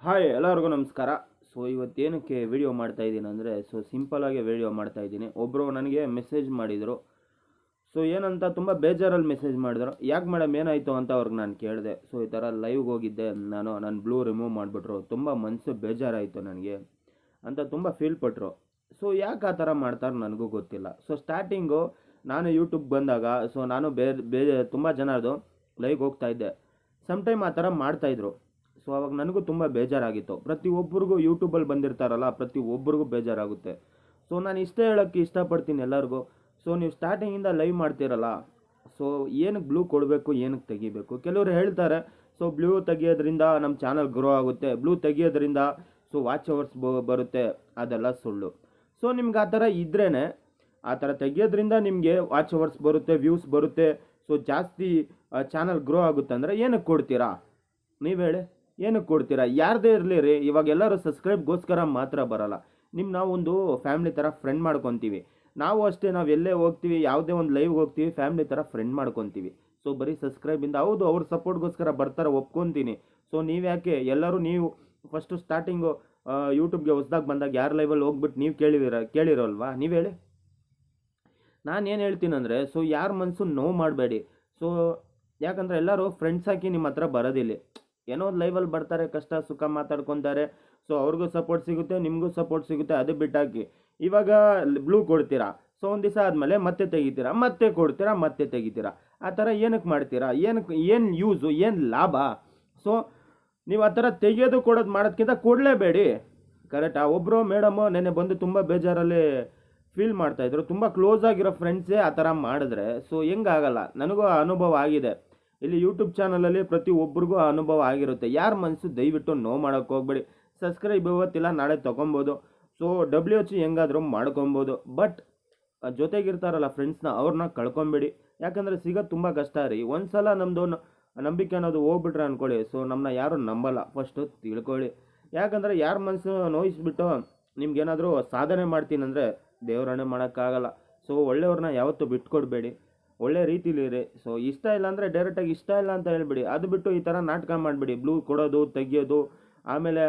Hi ಎಲ್ಲರಿಗೂ ನಮಸ್ಕಾರ. So ಇವತ್ತೇನಕ್ಕೆ video ಮಾಡ್ತಾ ಇದ್ದೀನಿ ಅಂದರೆ ಸಿಂಪಲಾಗಿ ವಿಡಿಯೋ ಮಾಡ್ತಾ ಇದ್ದೀನಿ. ಒಬ್ಬರು ನನಗೆ ಮೆಸೇಜ್ ಮಾಡಿದರು. ಸೊ ಏನಂತ ತುಂಬ ಬೇಜಾರಲ್ಲಿ ಮೆಸೇಜ್ ಮಾಡಿದ್ರು. ಯಾಕೆ ಮೇಡಮ್ ಏನಾಯಿತು ಅಂತ ಅವ್ರಿಗೆ ನಾನು ಕೇಳಿದೆ. ಸೊ ಈ ಥರ ಲೈವ್ಗೆ ಹೋಗಿದ್ದೆ, ನನ್ನ ಬ್ಲೂ ರಿಮೂವ್ ಮಾಡಿಬಿಟ್ರು, ತುಂಬ ಮನಸ್ಸು ಬೇಜಾರಾಯಿತು ನನಗೆ ಅಂತ ತುಂಬ ಫೀಲ್ ಪಟ್ಟರು. ಸೊ ಯಾಕೆ ಆ ಥರ ಮಾಡ್ತಾರೆ ನನಗೂ ಗೊತ್ತಿಲ್ಲ. ಸೊ ಸ್ಟಾರ್ಟಿಂಗು ನಾನು ಯೂಟ್ಯೂಬ್ ಬಂದಾಗ ನಾನು ತುಂಬ ಜನರದು ಲೈವ್ಗೆ ಹೋಗ್ತಾ ಇದ್ದೆ. ಟೈಮ್ ಆ ಥರ ಮಾಡ್ತಾಯಿದ್ರು. ಸೊ ಅವಾಗ ನನಗೂ ತುಂಬ ಬೇಜಾರಾಗಿತ್ತು. ಪ್ರತಿಯೊಬ್ಬರಿಗೂ ಯೂಟ್ಯೂಬಲ್ಲಿ ಬಂದಿರ್ತಾರಲ್ಲ, ಪ್ರತಿಯೊಬ್ಬರಿಗೂ ಬೇಜಾರಾಗುತ್ತೆ. ಸೊ ನಾನು ಇಷ್ಟೇ ಹೇಳೋಕ್ಕೆ ಇಷ್ಟಪಡ್ತೀನಿ ಎಲ್ಲರಿಗೂ. ಸೊ ನೀವು ಸ್ಟಾರ್ಟಿಂಗಿಂದ ಲೈವ್ ಮಾಡ್ತೀರಲ್ಲ, ಸೊ ಏನಕ್ಕೆ ಬ್ಲೂ ಕೊಡಬೇಕು, ಏನಕ್ಕೆ ತೆಗಿಬೇಕು? ಕೆಲವರು ಹೇಳ್ತಾರೆ ಸೊ ಬ್ಲೂ ತೆಗಿಯೋದ್ರಿಂದ ನಮ್ಮ ಚಾನಲ್ ಗ್ರೋ ಆಗುತ್ತೆ, ಬ್ಲೂ ತೆಗಿಯೋದ್ರಿಂದ ಸೊ ವಾಚ್ ಅವರ್ಸ್ ಬರುತ್ತೆ. ಅದೆಲ್ಲ ಸುಳ್ಳು. ಸೊ ನಿಮ್ಗೆ ಆ ಥರ ಇದ್ರೇ, ಆ ಥರ ತೆಗಿಯೋದ್ರಿಂದ ನಿಮಗೆ ವಾಚ್ ಅವರ್ಸ್ ಬರುತ್ತೆ, ವ್ಯೂಸ್ ಬರುತ್ತೆ, ಸೊ ಜಾಸ್ತಿ ಚಾನಲ್ ಗ್ರೋ ಆಗುತ್ತೆ ಅಂದರೆ ಏನಕ್ಕೆ ಕೊಡ್ತೀರಾ? ನೀವು ಹೇಳಿ, ಏನಕ್ಕೆ ಕೊಡ್ತೀರಾ? ಯಾರದೇ ಇರಲಿ ರೀ, ಇವಾಗ ಎಲ್ಲರೂ ಸಬ್ಸ್ಕ್ರೈಬ್ಗೋಸ್ಕರ ಮಾತ್ರ ಬರೋಲ್ಲ. ನಾವೊಂದು ಫ್ಯಾಮಿಲಿ ಥರ ಫ್ರೆಂಡ್ ಮಾಡ್ಕೊತೀವಿ. ನಾವು ಅಷ್ಟೇ, ನಾವು ಎಲ್ಲೇ ಹೋಗ್ತೀವಿ, ಯಾವುದೇ ಒಂದು ಲೈವ್ಗೆ ಹೋಗ್ತೀವಿ, ಫ್ಯಾಮಿಲಿ ಥರ ಫ್ರೆಂಡ್ ಮಾಡ್ಕೊತೀವಿ. ಸೊ ಬರೀ ಸಬ್ಸ್ಕ್ರೈಬಿಂದ ಹೌದು, ಅವ್ರ ಸಪೋರ್ಟ್ಗೋಸ್ಕರ ಬರ್ತಾರೆ, ಒಪ್ಕೊತೀನಿ. ಸೊ ನೀವು ಯಾಕೆ ಎಲ್ಲರೂ ನೀವು ಫಸ್ಟು ಸ್ಟಾರ್ಟಿಂಗು ಯೂಟ್ಯೂಬ್ಗೆ ಹೊಸ್ದಾಗಿ ಬಂದಾಗ ಯಾರು ಲೈವಲ್ಲಿ ಹೋಗ್ಬಿಟ್ಟು ನೀವು ಕೇಳಿರೋಲ್ವಾ? ನೀವು ಹೇಳಿ. ನಾನು ಏನು ಹೇಳ್ತೀನಂದರೆ, ಸೊ ಯಾರ ಮನಸ್ಸು ನೋವು ಮಾಡಬೇಡಿ. ಸೊ ಯಾಕಂದರೆ ಎಲ್ಲರೂ ಫ್ರೆಂಡ್ಸ್ ಹಾಕಿ ನಿಮ್ಮ ಹತ್ರ ಬರೋದಿಲ್ಲ. ಏನೋ ಒಂದು ಲೈವಲ್ಲಿ ಬರ್ತಾರೆ, ಕಷ್ಟ ಸುಖ ಮಾತಾಡ್ಕೊತಾರೆ. ಸೊ ಅವ್ರಿಗೂ ಸಪೋರ್ಟ್ ಸಿಗುತ್ತೆ, ನಿಮಗೂ ಸಪೋರ್ಟ್ ಸಿಗುತ್ತೆ. ಅದು ಬಿಟ್ಟಾಕಿ ಇವಾಗ ಬ್ಲೂ ಕೊಡ್ತೀರಾ, ಸೊ ಒಂದು ದಿವಸ ಆದಮೇಲೆ ಮತ್ತೆ ತೆಗಿತೀರಾ, ಮತ್ತೆ ಕೊಡ್ತೀರಾ, ಮತ್ತೆ ತೆಗಿತೀರಾ. ಆ ಥರ ಏನಕ್ಕೆ ಮಾಡ್ತೀರಾ? ಏನು ಯೂಸು, ಏನು ಲಾಭ? ಸೊ ನೀವು ಆ ಥರ ತೆಗಿಯೋದು ಕೊಡೋದು ಮಾಡೋದಕ್ಕಿಂತ ಕೊಡಲೇಬೇಡಿ. ಕರೆಕ್ಟಾ? ಒಬ್ಬರು ಮೇಡಮು ನೆನ್ನೆ ಬಂದು ತುಂಬ ಬೇಜಾರಲ್ಲಿ ಫೀಲ್ ಮಾಡ್ತಾಯಿದ್ರು. ತುಂಬ ಕ್ಲೋಸ್ ಆಗಿರೋ ಫ್ರೆಂಡ್ಸೇ ಆ ಥರ ಮಾಡಿದ್ರೆ ಸೊ ಹೆಂಗಾಗಲ್ಲ. ನನಗೂ ಅನುಭವ ಆಗಿದೆ. ಇಲ್ಲಿ ಯೂಟ್ಯೂಬ್ ಚಾನಲಲ್ಲಿ ಪ್ರತಿಯೊಬ್ಬರಿಗೂ ಅನುಭವ ಆಗಿರುತ್ತೆ. ಯಾರ ಮನಸ್ಸು ದಯವಿಟ್ಟು ನೋವು ಮಾಡೋಕ್ಕೆ ಹೋಗ್ಬೇಡಿ. ಸಬ್ಸ್ಕ್ರೈಬ್ ಇವತ್ತಿಲ್ಲ ನಾಳೆ ತೊಗೊಬೋದು. ಸೊ WH ಹೆಂಗಾದರೂ ಮಾಡ್ಕೊಬೋದು. ಬಟ್ ಜೊತೆಗಿರ್ತಾರಲ್ಲ ಫ್ರೆಂಡ್ಸ್ನ, ಅವ್ರನ್ನ ಕಳ್ಕೊಬೇಡಿ. ಯಾಕಂದರೆ ಸಿಗೋದು ತುಂಬ ಕಷ್ಟ ರೀ. ಒಂದು ಸಲ ನಮ್ಮದು ನಂಬಿಕೆ ಅನ್ನೋದು ಹೋಗ್ಬಿಟ್ರೆ ಅಂದ್ಕೊಳ್ಳಿ, ಸೊ ನಮ್ಮನ್ನ ಯಾರೂ ನಂಬಲ್ಲ. ಫಸ್ಟು ತಿಳ್ಕೊಳ್ಳಿ. ಯಾಕಂದರೆ ಯಾರ ಮನಸ್ಸು ನೋಯಿಸ್ಬಿಟ್ಟು ನಿಮ್ಗೇನಾದರೂ ಸಾಧನೆ ಮಾಡ್ತೀನಿ ಅಂದರೆ ದೇವರಣೆ ಮಾಡೋಕ್ಕಾಗಲ್ಲ. ಸೊ ಒಳ್ಳೆಯವ್ರನ್ನ ಯಾವತ್ತೂ ಬಿಟ್ಕೊಡ್ಬೇಡಿ, ಒಳ್ಳೆ ರೀತಿಲಿರಿ. ಸೊ ಇಷ್ಟ ಇಲ್ಲ ಅಂದರೆ ಡೈರೆಕ್ಟಾಗಿ ಇಷ್ಟ ಇಲ್ಲ ಅಂತ ಹೇಳ್ಬಿಡಿ. ಅದು ಬಿಟ್ಟು ಈ ಥರ ನಾಟಕ ಮಾಡಿಬಿಡಿ. ಬ್ಲೂ ಕೊಡೋದು ತೆಗಿಯೋದು, ಆಮೇಲೆ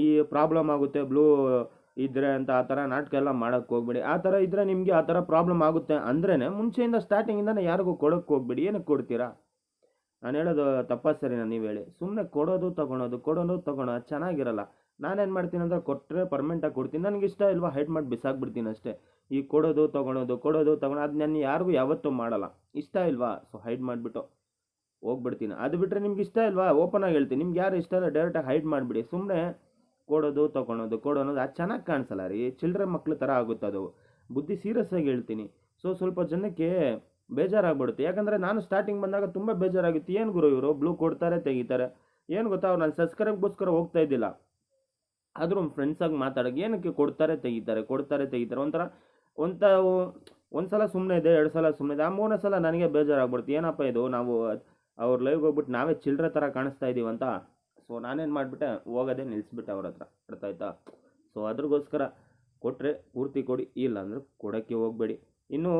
ಈ ಪ್ರಾಬ್ಲಮ್ ಆಗುತ್ತೆ ಬ್ಲೂ ಇದ್ದರೆ ಅಂತ ಆ ಥರ ನಾಟಕ ಎಲ್ಲ ಮಾಡೋಕ್ಕೆ ಹೋಗ್ಬೇಡಿ. ಆ ಥರ ಇದ್ದರೆ ನಿಮಗೆ ಆ ಥರ ಪ್ರಾಬ್ಲಮ್ ಆಗುತ್ತೆ ಅಂದ್ರೇ ಮುಂಚೆಯಿಂದ ಸ್ಟಾರ್ಟಿಂಗಿಂದನೇ ಯಾರಿಗೂ ಕೊಡೋಕ್ಕೆ ಹೋಗ್ಬೇಡಿ. ಏನಕ್ಕೆ ಕೊಡ್ತೀರಾ? ನಾನು ಹೇಳೋದು ತಪ್ಪ ಸರಿನಾ? ನೀವು ಹೇಳಿ. ಸುಮ್ಮನೆ ಕೊಡೋದು ತೊಗೊಳೋದು ಚೆನ್ನಾಗಿರಲ್ಲ. ನಾನೇನು ಮಾಡ್ತೀನಿ ಅಂದರೆ ಕೊಟ್ಟರೆ ಪರ್ಮನೆಂಟಾಗಿ ಕೊಡ್ತೀನಿ. ನನಗೆ ಇಷ್ಟ ಇಲ್ವಾ ಹೈಡ್ ಮಾಡಿ ಬಿಸಾಕ್ಬಿಡ್ತೀನಿ ಅಷ್ಟೇ. ಈ ಕೊಡೋದು ತೊಗೊಳೋದು ಅದು ನಾನು ಯಾರಿಗೂ ಯಾವತ್ತೂ ಮಾಡಲ್ಲ. ಇಷ್ಟ ಇಲ್ವಾ ಸೊ ಹೈಡ್ ಮಾಡಿಬಿಟ್ಟು ಹೋಗ್ಬಿಡ್ತೀನಿ. ಅದು ಬಿಟ್ಟರೆ ನಿಮ್ಗೆ ಇಷ್ಟ ಇಲ್ವಾ ಓಪನ್ ಆಗಿ ಹೇಳ್ತೀನಿ. ನಿಮ್ಗೆ ಯಾರು ಇಷ್ಟ ಇಲ್ಲ ಡೈರೆಕ್ಟಾಗಿ ಹೈಡ್ ಮಾಡಿಬಿಡಿ. ಸುಮ್ಮನೆ ಕೊಡೋದು ತೊಗೊಳೋದು ಅದು ಚೆನ್ನಾಗಿ ಕಾಣಿಸಲ್ಲ ರೀ. ಚಿಲ್ಡ್ರೆ ಮಕ್ಳ ಥರ ಆಗುತ್ತೆ ಅದು. ಬುದ್ಧಿ ಸೀರಿಯಸ್ ಆಗಿ ಹೇಳ್ತೀನಿ. ಸೊ ಸ್ವಲ್ಪ ಜನಕ್ಕೆ ಬೇಜಾರಾಗ್ಬಿಡುತ್ತೆ. ಯಾಕಂದರೆ ನಾನು ಸ್ಟಾರ್ಟಿಂಗ್ ಬಂದಾಗ ತುಂಬ ಬೇಜಾರಾಗಿತ್ತು. ಏನು ಗುರು ಇವರು ಬ್ಲೂ ಕೊಡ್ತಾರೆ ತೆಗಿತಾರೆ, ಏನು ಗೊತ್ತಾ, ಅವ್ರು ನಾನು ಸಬ್ಸ್ಕ್ರೈಬ್ಗೋಸ್ಕರ ಹೋಗ್ತಾ ಇದ್ದಿಲ್ಲ. ಆದರೂ ಫ್ರೆಂಡ್ಸಾಗಿ ಮಾತಾಡೋಕೆ ಏನಕ್ಕೆ ಕೊಡ್ತಾರೆ ತೆಗಿತಾರೆ ಒಂಥರ ಒಂದು ಸಲ ಸುಮ್ಮನೆ ಇದೆ, 2 ಸಲ ಸುಮ್ಮನೆ ಇದೆ, ಆ 3ನೇ ಸಲ ನನಗೆ ಬೇಜಾರಾಗ್ಬಿಡುತ್ತೆ. ಏನಪ್ಪ ಇದು, ನಾವು ಅವ್ರ ಲೈವ್ಗೆ ಹೋಗ್ಬಿಟ್ಟು ನಾವೇ ಚಿಲ್ಡ್ರೆ ಥರ ಕಾಣಿಸ್ತಾ ಇದ್ದೀವಿ ಅಂತ. ಸೊ ನಾನೇನು ಮಾಡಿಬಿಟ್ಟೆ, ಹೋಗೋದೇ ನಿಲ್ಲಿಸ್ಬಿಟ್ಟೆ ಅವ್ರ ಹತ್ರ. ಅರ್ಥ ಆಯ್ತಾ? ಸೊ ಅದ್ರಗೋಸ್ಕರ ಕೊಟ್ಟರೆ ಪೂರ್ತಿ ಕೊಡಿ, ಇಲ್ಲ ಅಂದರೆ ಕೊಡೋಕ್ಕೆ ಹೋಗಬೇಡಿ. ಇನ್ನು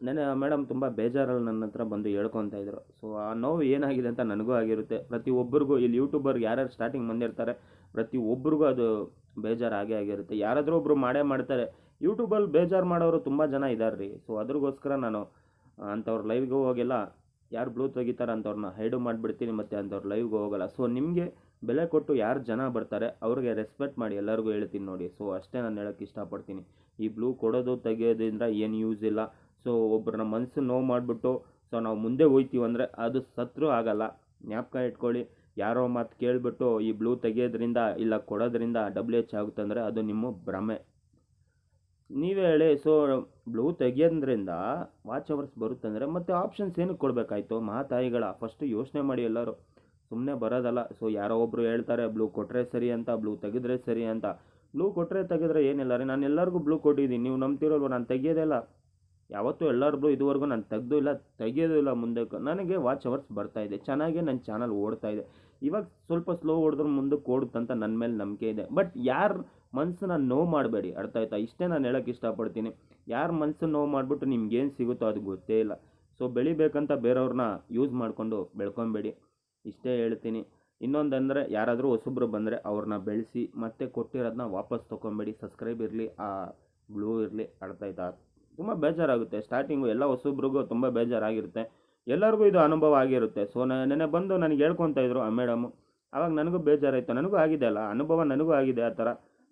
ನೆನ್ನೆ ಮೇಡಮ್ ತುಂಬ ಬೇಜಾರಲ್ಲಿ ನನ್ನ ಹತ್ರ ಬಂದು ಹೇಳ್ಕೊತಾ ಇದ್ರು. ಸೊ ಆ ನೋವು ಏನಾಗಿದೆ ಅಂತ ನನಗೂ ಆಗಿರುತ್ತೆ. ಪ್ರತಿಯೊಬ್ಬರಿಗೂ ಇಲ್ಲಿ ಯೂಟ್ಯೂಬರ್ಗೆ ಯಾರ್ಯಾರು ಸ್ಟಾರ್ಟಿಂಗ್ ಬಂದಿರ್ತಾರೆ ಪ್ರತಿಯೊಬ್ಬರಿಗೂ ಅದು ಬೇಜಾರು ಆಗಿರುತ್ತೆ. ಯಾರಾದರೂ ಒಬ್ಬರು ಮಾಡ್ತಾರೆ. ಯೂಟ್ಯೂಬಲ್ಲಿ ಬೇಜಾರು ಮಾಡೋರು ತುಂಬ ಜನ ಇದ್ದಾರೆ ರೀ. ಸೊ ಅದ್ರಗೋಸ್ಕರ ನಾನು ಅಂಥವ್ರ ಲೈವ್ಗೆ ಹೋಗಿಲ್ಲ. ಯಾರು ಬ್ಲೂ ತೆಗಿತಾರೆ ಅಂಥವ್ರನ್ನ ಹೈಡು ಮಾಡಿಬಿಡ್ತೀನಿ, ಮತ್ತು ಅಂಥವ್ರ ಲೈವ್ಗೆ ಹೋಗಲ್ಲ. ಸೊ ನಿಮಗೆ ಬೆಲೆ ಕೊಟ್ಟು ಯಾರು ಜನ ಬರ್ತಾರೆ ಅವ್ರಿಗೆ ರೆಸ್ಪೆಕ್ಟ್ ಮಾಡಿ, ಎಲ್ಲರಿಗೂ ಹೇಳ್ತೀನಿ ನೋಡಿ. ಸೊ ಅಷ್ಟೇ ನಾನು ಹೇಳೋಕ್ಕೆ ಇಷ್ಟಪಡ್ತೀನಿ. ಈ ಬ್ಲೂ ಕೊಡೋದು ತೆಗಿಯೋದ್ರಿಂದ ಏನು ಯೂಸ್ ಇಲ್ಲ. ಸೊ ಒಬ್ಬರನ್ನ ಮನಸ್ಸು ನೋವು ಮಾಡಿಬಿಟ್ಟು ಸೊ ನಾವು ಮುಂದೆ ಹೋಗ್ತೀವಿ ಅಂದರೆ ಅದು ಸತ್ರೂ ಆಗಲ್ಲ. ಜ್ಞಾಪಕ ಇಟ್ಕೊಳ್ಳಿ. ಯಾರೋ ಮಾತು ಕೇಳಿಬಿಟ್ಟು ಈ ಬ್ಲೂ ತೆಗಿಯೋದ್ರಿಂದ ಇಲ್ಲ ಕೊಡೋದ್ರಿಂದ WH ಆಗುತ್ತೆ ಅಂದರೆ ಅದು ನಿಮ್ಮ ಭ್ರಮೆ. ನೀವೇ ಹೇಳಿ. ಸೊ ಬ್ಲೂ ತೆಗಿಯೋದ್ರಿಂದ ವಾಚ್ ಅವರ್ಸ್ ಬರುತ್ತಂದರೆ ಮತ್ತೆ ಆಪ್ಷನ್ಸ್ ಏನಕ್ಕೆ ಕೊಡಬೇಕಾಯ್ತು? ಮಹಾತಾಯಿಗಳ ಫಸ್ಟು ಯೋಚನೆ ಮಾಡಿ ಎಲ್ಲರೂ, ಸುಮ್ಮನೆ ಬರೋದಲ್ಲ. ಸೊ ಯಾರೋ ಒಬ್ಬರು ಹೇಳ್ತಾರೆ ಬ್ಲೂ ಕೊಟ್ಟರೆ ಸರಿ ಅಂತ, ಬ್ಲೂ ತೆಗೆದ್ರೆ ಸರಿ ಅಂತ. ಬ್ಲೂ ಕೊಟ್ಟರೆ ತೆಗೆದ್ರೆ ಏನಿಲ್ಲ ರೀ. ನಾನು ಎಲ್ಲರಿಗೂ ಬ್ಲೂ ಕೊಟ್ಟಿದ್ದೀನಿ, ನೀವು ನಂಬ್ತಿರೋಲ್ವ? ನಾನು ತೆಗಿಯೋದಿಲ್ಲ ಯಾವತ್ತೂ. ಎಲ್ಲರ ಬ್ಲೂ ಇದುವರೆಗೂ ನಾನು ತೆಗಿಯೋದು ಇಲ್ಲ ಮುಂದಕ್ಕೆ. ನನಗೆ ವಾಚ್ ಅವರ್ಸ್ ಬರ್ತಾಯಿದೆ, ಚೆನ್ನಾಗೇ ನನ್ನ ಚಾನಲ್ ಓಡ್ತಾಯಿದೆ. ಇವಾಗ ಸ್ವಲ್ಪ ಸ್ಲೋ ಹೊಡೆದ್ರೆ ಮುಂದಕ್ಕೆ ಓಡುತ್ತಂತ ನನ್ನ ಮೇಲೆ ನಂಬಿಕೆ ಇದೆ. ಬಟ್ ಯಾರ ಮನಸ್ಸನ್ನ ನೋವು ಮಾಡಬೇಡಿ. ಅರ್ಥ ಆಯ್ತಾ? ಇಷ್ಟೇ ನಾನು ಹೇಳೋಕ್ಕೆ ಇಷ್ಟಪಡ್ತೀನಿ. ಯಾರ ಮನಸ್ಸನ್ನು ನೋವು ಮಾಡಿಬಿಟ್ಟು ನಿಮ್ಗೇನು ಸಿಗುತ್ತೋ ಅದು ಗೊತ್ತೇ ಇಲ್ಲ. ಸೊ ಬೆಳಿಬೇಕಂತ ಬೇರೆಯವ್ರನ್ನ ಯೂಸ್ ಮಾಡಿಕೊಂಡು ಬೆಳ್ಕೊಬೇಡಿ. ಇಷ್ಟೇ ಹೇಳ್ತೀನಿ. ಇನ್ನೊಂದಂದರೆ ಯಾರಾದರೂ ಹೊಸಬ್ರು ಬಂದರೆ ಅವ್ರನ್ನ ಬೆಳೆಸಿ ಮತ್ತೆ ಕೊಟ್ಟಿರೋದನ್ನ ವಾಪಸ್ ತೊಗೊಬೇಡಿ. ಸಬ್ಸ್ಕ್ರೈಬ್ ಇರಲಿ, ಆ ಬ್ಲೂ ಇರಲಿ, ಅರ್ಥಾಯ್ತಾ? ತುಂಬ ಬೇಜಾರಾಗುತ್ತೆ ಸ್ಟಾರ್ಟಿಂಗು, ಎಲ್ಲ ಹೊಸಬ್ರಿಗೂ ತುಂಬ ಬೇಜಾರಾಗಿರುತ್ತೆ, ಎಲ್ಲರಿಗೂ ಇದು ಅನುಭವ ಆಗಿರುತ್ತೆ. ಸೊ ನೆನ್ನೆ ಬಂದು ನನಗೆ ಹೇಳ್ಕೊತಾ ಇದ್ರು ಆ ಮೇಡಮು, ಆವಾಗ ನನಗೂ ಬೇಜಾರಾಯಿತು, ನನಗೂ ಆಗಿದೆ ಅಲ್ಲ ಅನುಭವ, ನನಗೂ ಆಗಿದೆ ಆ ಥರ.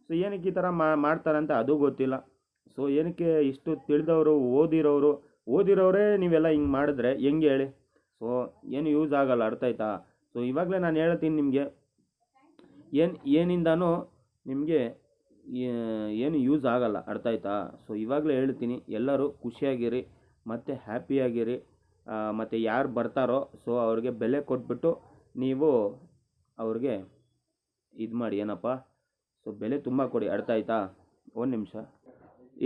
ಸೊ ಏನಕ್ಕೆ ಈ ಥರ ಮಾಡ್ತಾರಂತ ಅದು ಗೊತ್ತಿಲ್ಲ. ಸೊ ಏನಕ್ಕೆ ಇಷ್ಟು ತಿಳಿದವರು ಓದಿರೋರೇ ನೀವೆಲ್ಲ ಹಿಂಗೆ ಮಾಡಿದ್ರೆ ಹೆಂಗೆ ಹೇಳಿ? ಸೊ ಏನು ಯೂಸ್ ಆಗಲ್ಲ, ಅರ್ಥಾಯ್ತಾ? ಸೊ ಇವಾಗಲೇ ನಾನು ಹೇಳ್ತೀನಿ ನಿಮಗೆ, ಏನಿಂದನೂ ನಿಮಗೆ ಏನು ಯೂಸ್ ಆಗಲ್ಲ, ಅರ್ಥಾಯ್ತಾ? ಸೊ ಇವಾಗಲೇ ಹೇಳ್ತೀನಿ, ಎಲ್ಲರೂ ಖುಷಿಯಾಗಿರಿ ಮತ್ತು ಹ್ಯಾಪಿಯಾಗಿರಿ. ಮತ್ತು ಯಾರು ಬರ್ತಾರೋ ಸೊ ಅವ್ರಿಗೆ ಬೆಲೆ ಕೊಟ್ಬಿಟ್ಟು ನೀವು ಅವ್ರಿಗೆ ಇದು ಮಾಡಿ, ಏನಪ್ಪ, ಸೊ ಬೆಲೆ ತುಂಬ ಕೊಡಿ, ಅರ್ಥಾಯ್ತಾ? ಒಂದು ನಿಮಿಷ,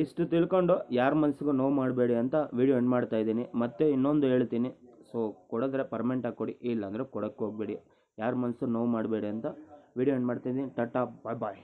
ಇಷ್ಟು ತಿಳ್ಕೊಂಡು ಯಾರ ಮನಸ್ಸಿಗೂ ನೋವು ಮಾಡಬೇಡಿ ಅಂತ ವಿಡಿಯೋ ಎಂಡ್ ಮಾಡ್ತಾಯಿದ್ದೀನಿ. ಮತ್ತು ಇನ್ನೊಂದು ಹೇಳ್ತೀನಿ, ಸೊ ಕೊಡಿದ್ರೆ ಪರ್ಮನೆಂಟಾಗಿ ಕೊಡಿ, ಇಲ್ಲಾಂದರೆ ಕೊಡೋಕ್ಕೆ ಹೋಗಬೇಡಿ. ಯಾರ ಮನಸ್ಸು ನೋವು ಮಾಡಬೇಡಿ ಅಂತ ವಿಡಿಯೋ ಎಂಡ್ ಮಾಡ್ತಾಯಿದ್ದೀನಿ. ಟಾಟಾ, ಬಾಯ್ ಬಾಯ್.